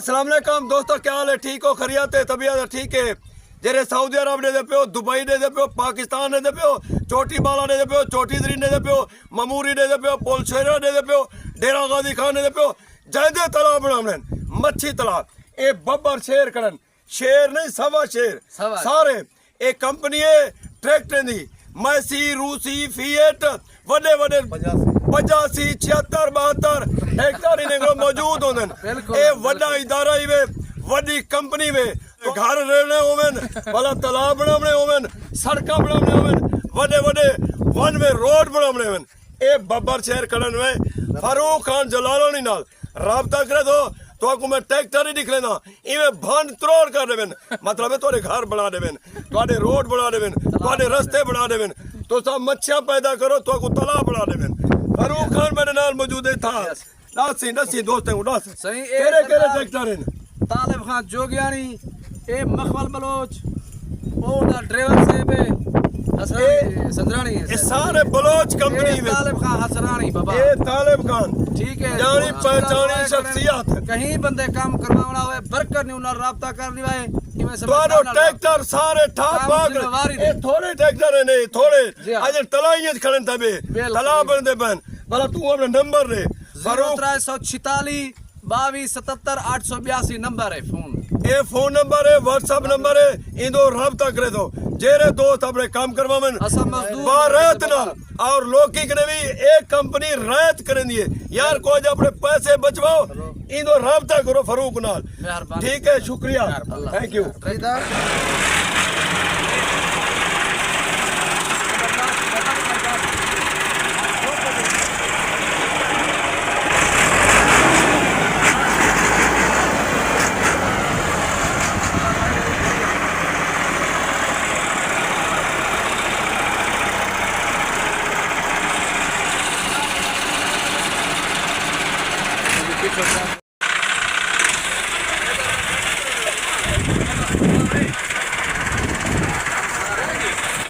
अस्सलाम वालेकुम दोस्तों, क्या हाल है? ठीक हो? खरियत है? तबीयत ठीक है? जेरे सऊदी अरब ने दे पियो, दुबई ने दे पियो, पाकिस्तान ने दे पियो, चोटी बाला ने दे पियो, चोटी दरी ने दे पियो, ममूरी ने दे पियो, पोलशेरा ने दे पियो, डेरा गाजी खान ने दे पियो, जयदे तालाब बनाने मच्छी तालाब ए बब्बर शेर करन शेर नहीं सवा शेर सारे एक कंपनी है ट्रैक्टर दी मैसी रूसी फिएट वडे वडे 85 76 72 ट्रैक्टर इन्हें मौजूद होंदन ए वड्डा इदारा ही वे वड्डी कंपनी में घर रहने होवन वाला तालाब बनाने होवन सड़का बनाने होवन वडे वडे वन वे रोड बनाने होवन ए बब्बर शेर करन में फारूक खान जलालानी नाल राबता करे तो आपको मैं ट्रैक्टर ही दिख लेना इवें भन त्रोड़ कर देवेन मतलब है तोरे घर बना देवेन तोरे रोड बना देवेन तोरे रास्ते बना देवेन तो सब मच्छियां पैदा करो तो आपको तालाब बना देवेन फारूक खान मेरे नाल मौजूद था नसी दोस्त हैं उड़ास सही केरे केरे ट्रैक्टर हैं तालिब खान जोगियानी ए मखमल बलोच ओ ना ड्राइवर साहब संदरानी है सारे बलोच कंपनी में तालिब खान हसरानी बाबा ये तालिब खान ठीक है जानी पहचानी शख्सियत कहीं बंदे काम करवाना हुए बरकर नहीं उन्हें राब्ता कर लिया है दोनों ट्रैक्टर सारे ठाप भाग ये थोड़े ट्रैक्टर है नहीं थोड़े आज तलाइयां खड़न तबे तला बन दे बन भला तू अपना नंबर दे 0346 22 77 882 नंबर है फोन ये फोन नंबर है व्हाट्सएप नंबर है इन दो राब्ता करे दो जेरे दोस्त अपने काम करवावन बारत ना और लोकी के भी एक कंपनी रायत करें दिए यार कोई अपने पैसे बचवाओ इन दो राब्ता करो फरूक नाल ठीक है शुक्रिया थैंक यू Good job.